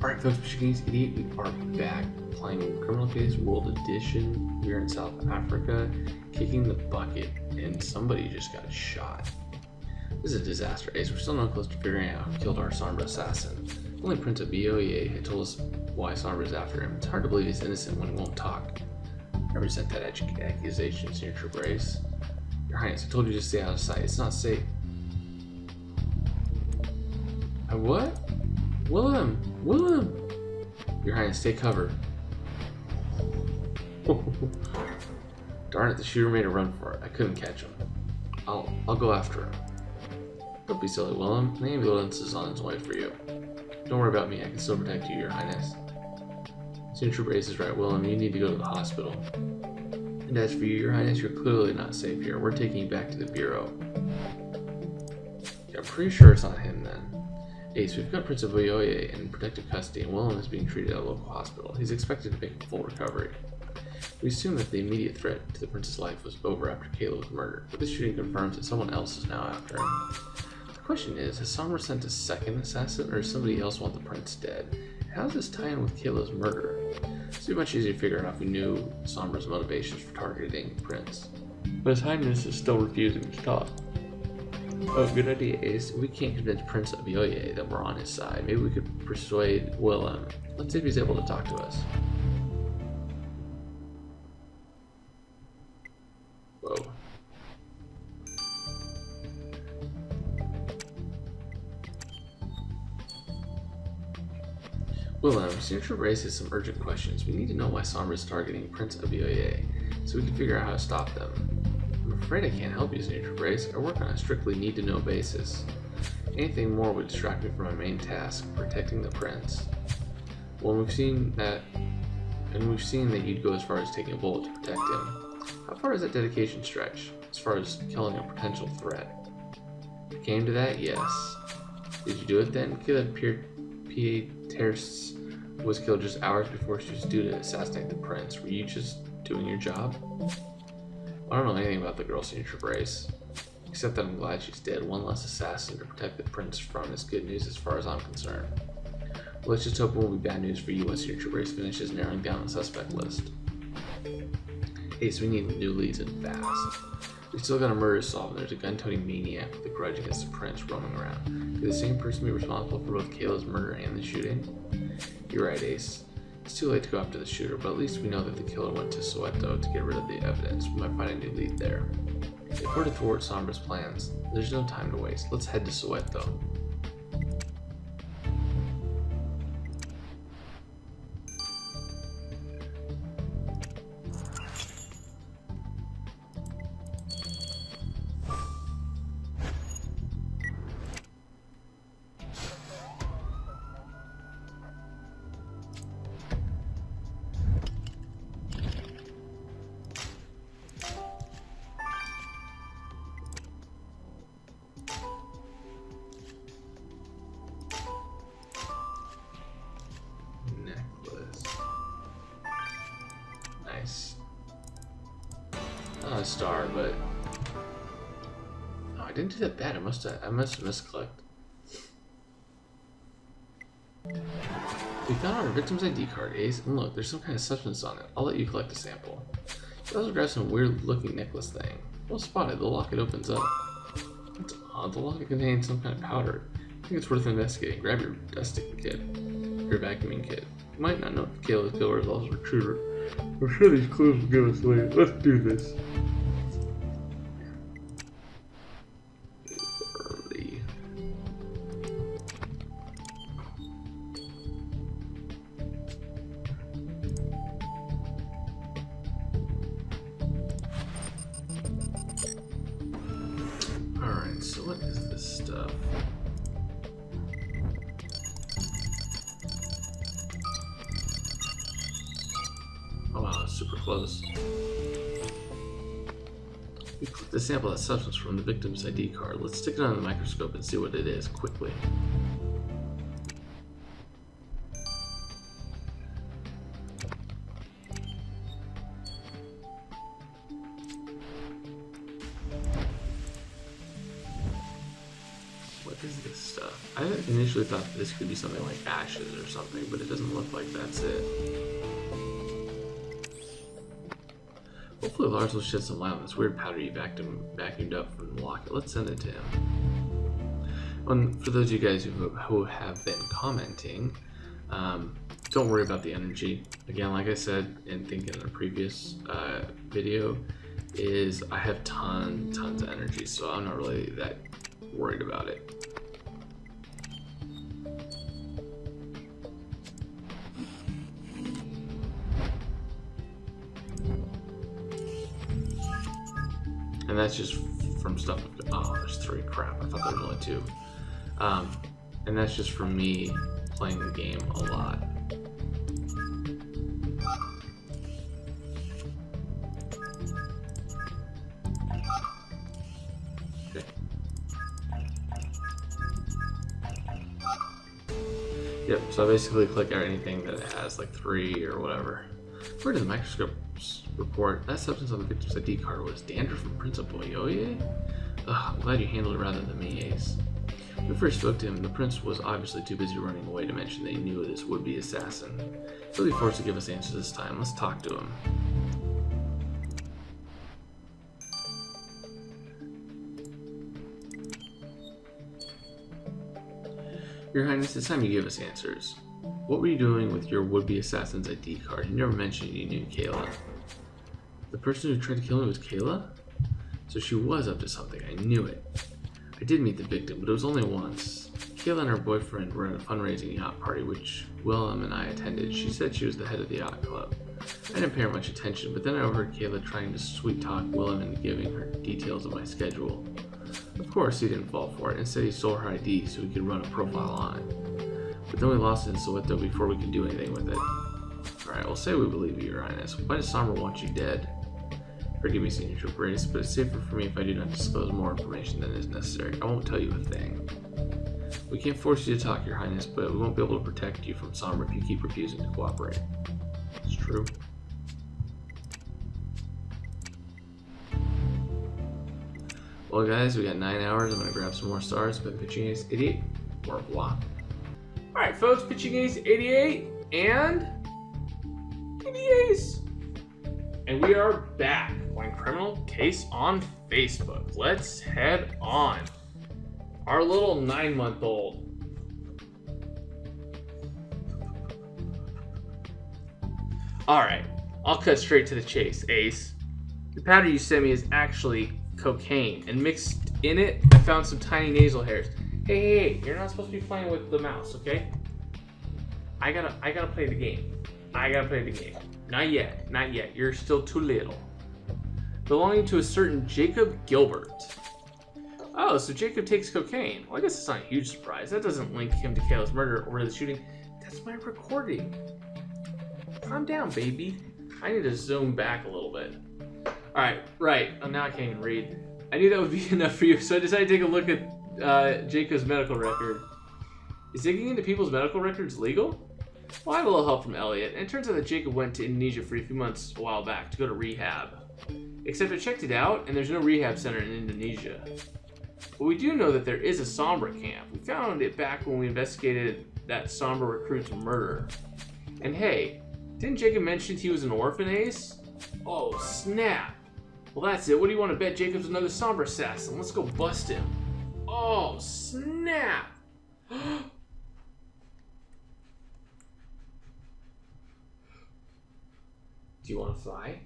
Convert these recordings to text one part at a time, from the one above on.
Alright folks, Portuguese Idiot, we are back playing Criminal Case World Edition. We're in South Africa, kicking the bucket, and somebody just got shot. This is a disaster, Ace. We're still not close to figuring out who killed our Sombra assassin. Only Prince of Bioye had told us why Sombra's after him. It's hard to believe he's innocent when he won't talk. I resent that accusation, Signature Brace. Your Highness, I told you to stay out of sight. It's not safe. What? Willem! Your Highness, take cover. Darn it, the shooter made a run for it. I couldn't catch him. I'll go after him. Don't be silly, Willem. The ambulance is on its way for you. Don't worry about me. I can still protect you, Your Highness. Signature Brace is right, Willem. You need to go to the hospital. And as for you, Your Highness, you're clearly not safe here. We're taking you back to the Bureau. Yeah, I'm pretty sure it's not him then. Ace, we've got Prince of Bioye in protective custody, and Willem is being treated at a local hospital. He's expected to make a full recovery. We assume that the immediate threat to the prince's life was over after Kayla was murdered, but this shooting confirms that someone else is now after him. The question is, has Sombra sent a second assassin, or does somebody else want the prince dead? How does this tie in with Kayla's murder? It's too much easier to figure out if we knew Sombra's motivations for targeting the prince. But His Highness is still refusing to talk. Oh, good idea, Ace. We can't convince Prince of Bioye that we're on his side. Maybe we could persuade Willem. Let's see if he's able to talk to us. Whoa. Willem, Signature Brace has some urgent questions. We need to know why Sombra is targeting Prince of Bioye, so we can figure out how to stop them. I'm afraid I can't help you, Signature Brace. I work on a strictly need-to-know basis. Anything more would distract me from my main task, protecting the prince. Well, we've seen that you'd go as far as taking a bullet to protect him. How far does that dedication stretch, as far as killing a potential threat? If it came to that, yes. Did you do it then? Kayla Pierce was killed just hours before she was due to assassinate the prince. Were you just doing your job? I don't know anything about the girl, Signature Brace, except that I'm glad she's dead. One less assassin to protect the prince from is good news as far as I'm concerned. Well, let's just hope it won't be bad news for you once Signature Brace finishes narrowing down the suspect list. Ace, we need new leads and fast. We still got a murder to solve, and there's a gun-toting maniac with a grudge against the prince roaming around. Could the same person be responsible for both Kayla's murder and the shooting? You're right, Ace. It's too late to go after the shooter, but at least we know that the killer went to Soweto to get rid of the evidence. We might find a new lead there. If we're to thwart Sombra's plans, there's no time to waste. Let's head to Soweto. Not a star, but oh, I didn't do that bad. I must have misclicked. We found our victim's ID card, Ace, and look, there's some kind of substance on it. I'll let you collect a sample. You also grab some weird-looking necklace thing. Well spotted. The locket opens up. That's odd. The locket contains some kind of powder. I think it's worth investigating. Grab your dusting kit, your vacuuming kit. You might not know if Kayla's killer is also a recruiter. I'm sure these clues will give us away. Let's do this. Alright, so what is this stuff? Oh wow, that's super close. We put the sample of that substance from the victim's ID card. Let's stick it on the microscope and see what it is quickly. What is this stuff? I think initially thought that this could be something like ashes or something, but it doesn't look like that's it. Hopefully Lars will shed some light on this weird powder you vacuumed up from the locket. Let's send it to him. And for those of you guys who have been commenting, don't worry about the energy. Again, like I said, and think in a previous video, is I have tons of energy, so I'm not really that worried about it. And that's just from stuff. Oh, there's 3. Crap, I thought there was only 2. And that's just from me playing the game a lot. Okay. Yep, so I basically click anything that it has like 3 or whatever. According to the microscope's report, that substance on the victim's ID card was dandruff from Prince Oboyoye? Ugh, I'm glad you handled it rather than me, Ace. When we first spoke to him, the prince was obviously too busy running away to mention that he knew this would-be assassin. He'll be forced to give us answers this time. Let's talk to him. Your Highness, it's time you give us answers. What were you doing with your would-be assassin's ID card? You never mentioned you knew Kayla. The person who tried to kill me was Kayla? So she was up to something. I knew it. I did meet the victim, but it was only once. Kayla and her boyfriend were at a fundraising yacht party, which Willem and I attended. She said she was the head of the yacht club. I didn't pay her much attention, but then I overheard Kayla trying to sweet-talk Willem into giving her details of my schedule. Of course, he didn't fall for it. Instead, he stole her ID so he could run a profile on it. But then we lost it in Soweto before we could do anything with it. Alright, we'll say we believe you, Your Highness. Why does Sombra want you dead? Forgive me, Senior Trooper Ace, but it's safer for me if I do not disclose more information than is necessary. I won't tell you a thing. We can't force you to talk, Your Highness, but we won't be able to protect you from Sombra if you keep refusing to cooperate. It's true. Well, guys, we got 9 hours. I'm going to grab some more stars, but Pitching Ace 88, au revoir. Alright, folks, Pitching Ace 88 and Ace. And we are back playing Criminal Case on Facebook. Let's head on. Our little 9-month-old. Alright, I'll cut straight to the chase, Ace. The powder you sent me is actually cocaine, and mixed in it, I found some tiny nasal hairs. Hey, you're not supposed to be playing with the mouse, okay? I gotta play the game. I gotta play the game. Not yet. You're still too little. Belonging to a certain Jacob Gilbert. Oh, so Jacob takes cocaine. Well, I guess it's not a huge surprise. That doesn't link him to Kayla's murder or the shooting. That's my recording. Calm down, baby. I need to zoom back a little bit. Alright, right. Oh, now I can't even read. I knew that would be enough for you, so I decided to take a look at Jacob's medical record. Is digging into people's medical records legal? Well, I have a little help from Elliot, and it turns out that Jacob went to Indonesia for a few months a while back to go to rehab. Except I checked it out, and there's no rehab center in Indonesia. But we do know that there is a Sombra camp. We found it back when we investigated that Sombra recruit's murder. And hey, didn't Jacob mention he was an orphan, Ace? Oh, snap. Well, that's it. What do you want to bet Jacob's another Sombra assassin? Let's go bust him. Oh, snap. Do you want to fly?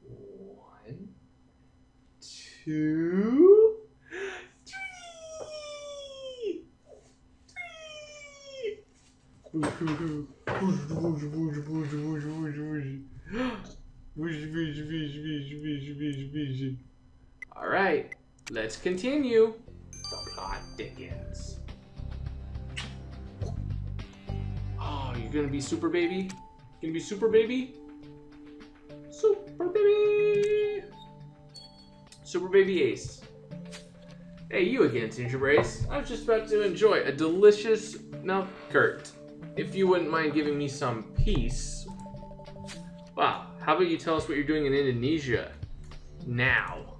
1, 2, 3. All right, let's continue. The plot thickens. Oh, you're gonna be super baby? Gonna be super baby? Super baby! Super baby Ace. Hey, you again, Ginger Brace. I was just about to enjoy a delicious milk curd. If you wouldn't mind giving me some peace. Wow, how about you tell us what you're doing in Indonesia now?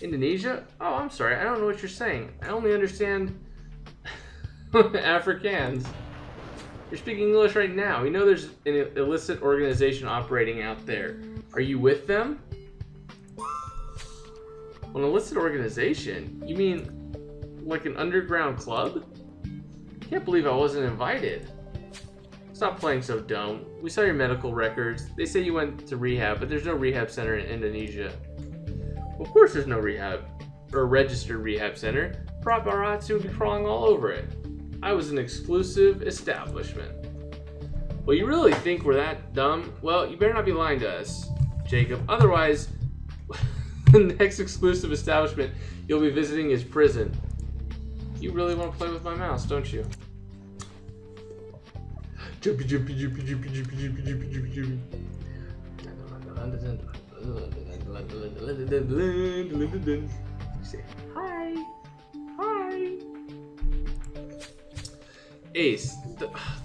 Indonesia? Oh, I'm sorry, I don't know what you're saying. I only understand Afrikaans. You're speaking English right now. You know there's an illicit organization operating out there. Are you with them? An illicit organization? You mean like an underground club? Can't believe I wasn't invited. Stop playing so dumb. We saw your medical records. They say you went to rehab, but there's no rehab center in Indonesia. Of course there's no rehab, or registered rehab center. Paparazzi would be crawling all over it. I was an exclusive establishment. Well, you really think we're that dumb? Well, you better not be lying to us, Jacob. Otherwise, the next exclusive establishment you'll be visiting is prison. You really want to play with my mouse, don't you? Jumpy, jumpy, jumpy, jumpy, jumpy, jumpy, jumpy, jumpy, jumpy. Say hi. Hi. Ace.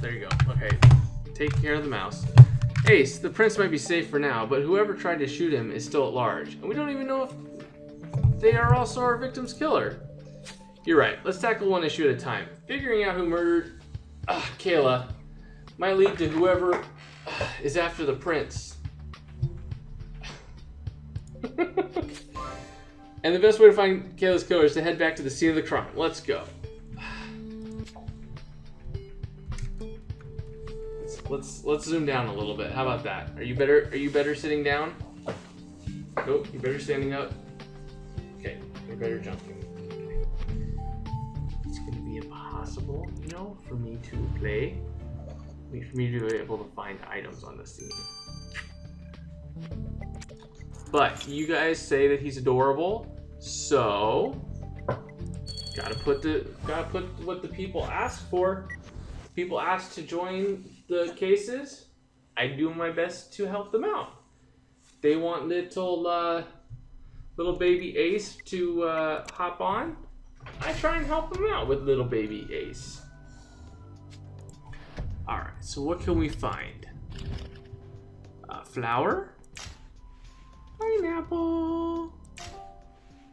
There you go. Okay. Take care of the mouse. Ace, the prince might be safe for now, but whoever tried to shoot him is still at large. And we don't even know if they are also our victim's killer. You're right. Let's tackle one issue at a time. Figuring out who murdered Kayla might lead to whoever is after the prince. And the best way to find Kayla's killer is to head back to the scene of the crime. Let's go. Let's zoom down a little bit. How about that? Are you better sitting down? Nope, you better standing up. Okay, you're better jumping. Okay. It's gonna be impossible, you know, for me to play. For me to be able to find items on the scene. But you guys say that he's adorable, so gotta put what the people ask for. People ask to join the cases. I do my best to help them out. They want little baby Ace to hop on. I try and help them out with little baby Ace. All right. So what can we find? Flower. Pineapple.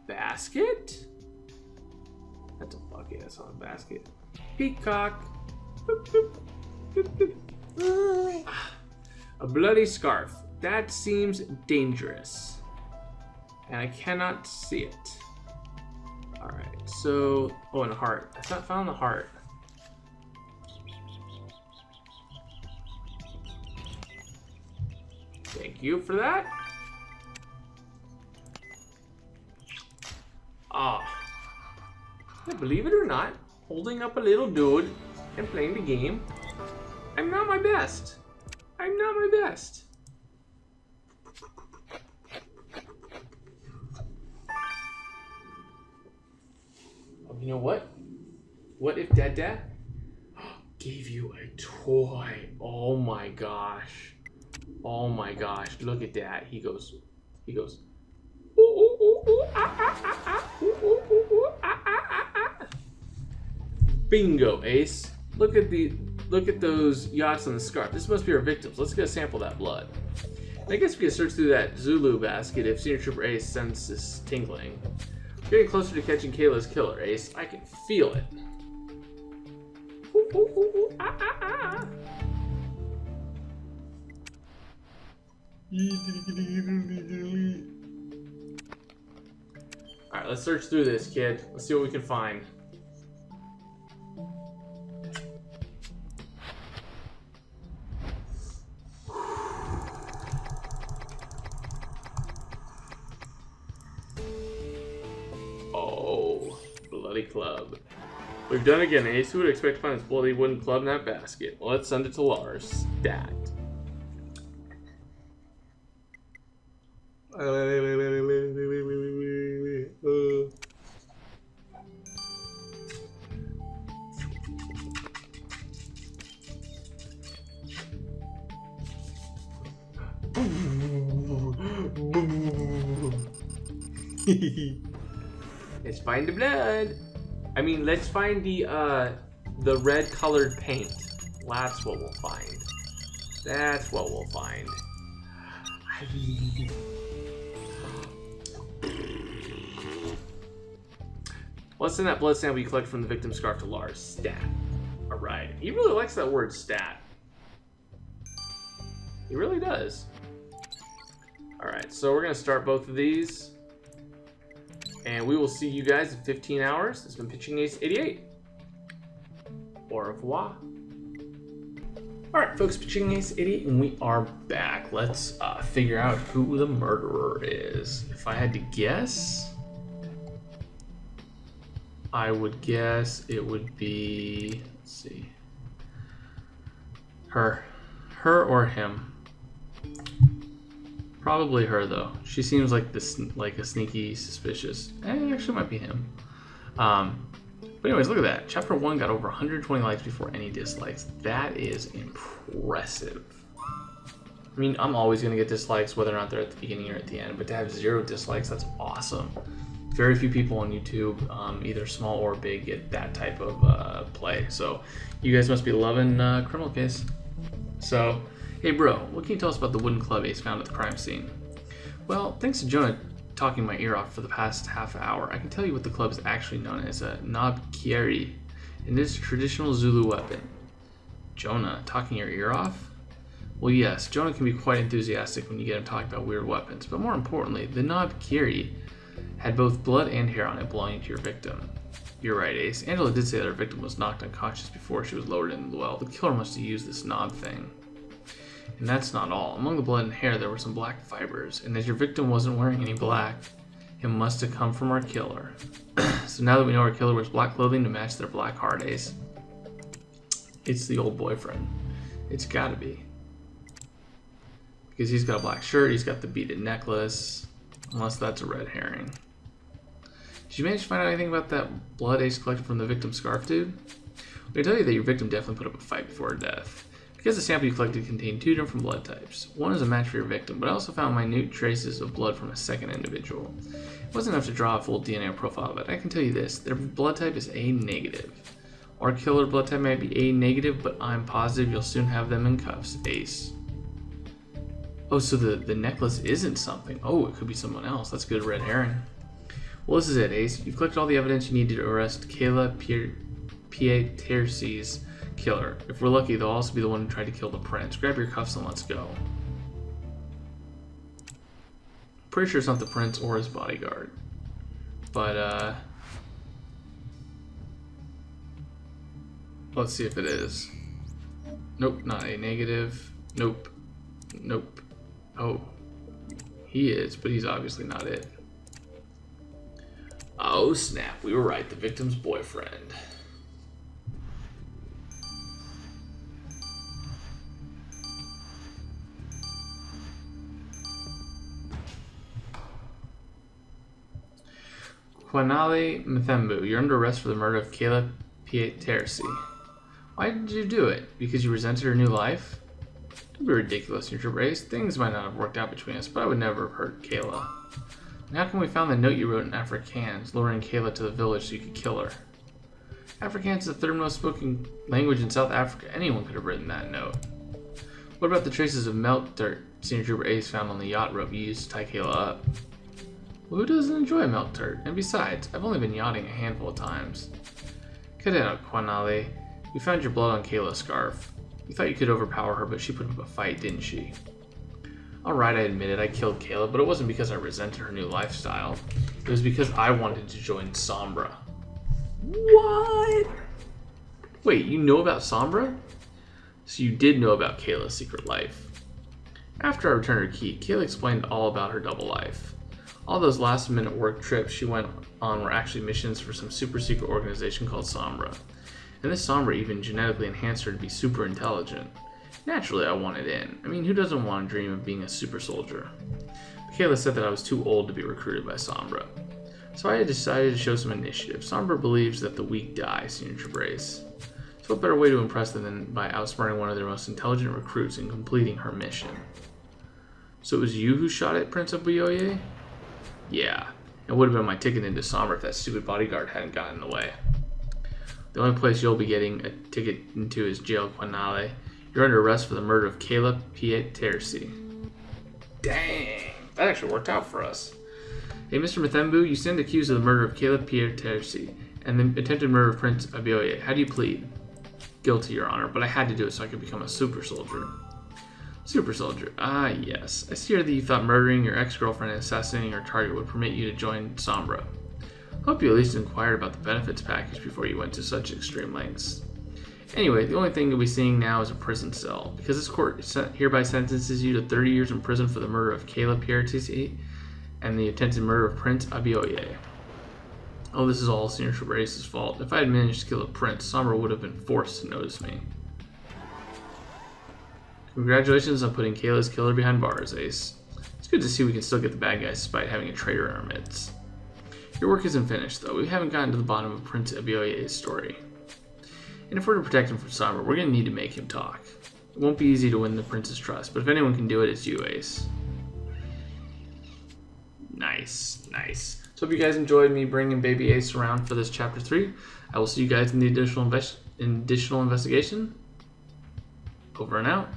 Basket. That's a bucket. That's not a basket. Peacock. Boop, boop, boop, boop. A bloody scarf. That seems dangerous. And I cannot see it. Alright, so... Oh, and a heart. I found the heart. Thank you for that. Believe it or not, holding up a little dude and playing the game, I'm not my best. I'm not my best. Oh, you know what? What if Dada gave you a toy? Oh my gosh. Oh my gosh. Look at that. He goes. Ooh, ooh, ooh, ooh, ah, ah, ah, ah, ooh, ooh, ooh, ooh, ah, ah, ah, ah. Bingo, Ace. Look at those yachts on the scarf. This must be our victims. Let's get a sample of that blood. And I guess we can search through that Zulu basket if Senior Trooper Ace senses tingling. We're getting closer to catching Kayla's killer, Ace. I can feel it. Ooh, ooh, ooh, ooh, ah, ah, ah. Alright, let's search through this, kid. Let's see what we can find. Oh, bloody club. We've done it again, Ace. Who would expect to find this bloody wooden club in that basket? Well, let's send it to Lars. Stat. Let's find the blood. I mean, let's find the red colored paint. That's what we'll find. That's what we'll find. Let's send that blood sample you collect from the victim's scarf to Lars. Stat. Alright. He really likes that word stat. He really does. Alright, so we're going to start both of these. And we will see you guys in 15 hours. This has been Pitching Ace 88. Au revoir. Alright, folks, Pitching Ace 88, and we are back. Let's figure out who the murderer is. If I had to guess, I would guess it would be, let's see, her or him. Probably her though. She seems like a sneaky, suspicious. Actually, might be him. But anyways, look at that. Chapter 1 got over 120 likes before any dislikes. That is impressive. I mean, I'm always gonna get dislikes whether or not they're at the beginning or at the end. But to have 0 dislikes, that's awesome. Very few people on YouTube, either small or big, get that type of play. So you guys must be loving Criminal Case. So, hey bro, what can you tell us about the wooden club Ace found at the crime scene? Well, thanks to Jonah talking my ear off for the past half hour, I can tell you what the club is actually known as a Knobkerrie, and it's a traditional Zulu weapon. Jonah talking your ear off? Well, yes, Jonah can be quite enthusiastic when you get him talking about weird weapons, but more importantly, the Knobkerrie had both blood and hair on it belonging to your victim. You're right, Ace. Angela did say that her victim was knocked unconscious before she was lowered into the well. The killer must have used this knob thing. And that's not all. Among the blood and hair, there were some black fibers, and as your victim wasn't wearing any black, it must have come from our killer. So now that we know our killer wears black clothing to match their black heart, Ace, it's the old boyfriend. It's gotta be. Because he's got a black shirt, he's got the beaded necklace, unless that's a red herring. Did you manage to find out anything about that blood Ace collected from the victim's scarf, dude? I can tell you that your victim definitely put up a fight before her death. Because the sample you collected contained 2 different blood types. One is a match for your victim, but I also found minute traces of blood from a second individual. It wasn't enough to draw a full DNA profile, but I can tell you this, their blood type is A negative. Our killer blood type might be A negative, but I'm positive you'll soon have them in cuffs, Ace. Oh, so the necklace isn't something. Oh, it could be someone else. That's good red herring. Well, this is it, Ace. You've collected all the evidence you need to arrest Kayla Pieterse's killer. If we're lucky, they'll also be the one who tried to kill the prince. Grab your cuffs and let's go. Pretty sure it's not the prince or his bodyguard. But, let's see if it is. Nope, not A negative. Nope. Nope. Oh. He is, but he's obviously not it. Oh snap, we were right, the victim's boyfriend. Kwanali Mthembu, you're under arrest for the murder of Kayla Pieterse. Why did you do it? Because you resented her new life? Don't be ridiculous, Neutral Race. Things might not have worked out between us, but I would never have hurt Kayla. And how come we found the note you wrote in Afrikaans, luring Kayla to the village so you could kill her? Afrikaans is the 3rd most spoken language in South Africa. Anyone could have written that note. What about the traces of melt dirt Senior Trooper Ace found on the yacht rope you used to tie Kayla up? Well, who doesn't enjoy melt dirt? And besides, I've only been yachting a handful of times. Cut it out, Kwanali. We found your blood on Kayla's scarf. We thought you could overpower her, but she put up a fight, didn't she? Alright, I admit it, I killed Kayla, but it wasn't because I resented her new lifestyle. It was because I wanted to join Sombra. What? Wait, you know about Sombra? So you did know about Kayla's secret life. After I returned her key, Kayla explained all about her double life. All those last-minute work trips she went on were actually missions for some super-secret organization called Sombra. And this Sombra even genetically enhanced her to be super intelligent. Naturally, I wanted in. I mean, who doesn't want to dream of being a super soldier? Kayla said that I was too old to be recruited by Sombra. So I decided to show some initiative. Sombra believes that the weak die, Senior Trabrace. So what better way to impress them than by outsmarting one of their most intelligent recruits and completing her mission? So it was you who shot at Prince Obioye? Yeah. It would have been my ticket into Sombra if that stupid bodyguard hadn't gotten in the way. The only place you'll be getting a ticket into is jail, Kwanali. You're under arrest for the murder of Kayla Pieterse. Dang, that actually worked out for us. Hey, Mr. Mthembu, you stand accused of the murder of Kayla Pieterse and the attempted murder of Prince Obioye. How do you plead? guilty, Your Honor, but I had to do it so I could become a super soldier. Super soldier. Ah, yes. I see here that you thought murdering your ex-girlfriend and assassinating her target would permit you to join Sombra. Hope you at least inquired about the benefits package before you went to such extreme lengths. Anyway, the only thing you'll be seeing now is a prison cell. Because this court hereby sentences you to 30 years in prison for the murder of Kayla Pierre-Tissy and the attempted murder of Prince Abioye. Oh, this is all Signature Brace's fault. If I had managed to kill a prince, Sombra would have been forced to notice me. Congratulations on putting Kayla's killer behind bars, Ace. It's good to see we can still get the bad guys despite having a traitor in our midst. Your work isn't finished, though. We haven't gotten to the bottom of Prince Abioye's story. And if we're to protect him from Sombra, we're going to need to make him talk. It won't be easy to win the prince's trust, but if anyone can do it, it's you, Ace. Nice, nice. So hope you guys enjoyed me bringing Baby Ace around for this Chapter 3. I will see you guys in the additional investigation. Over and out.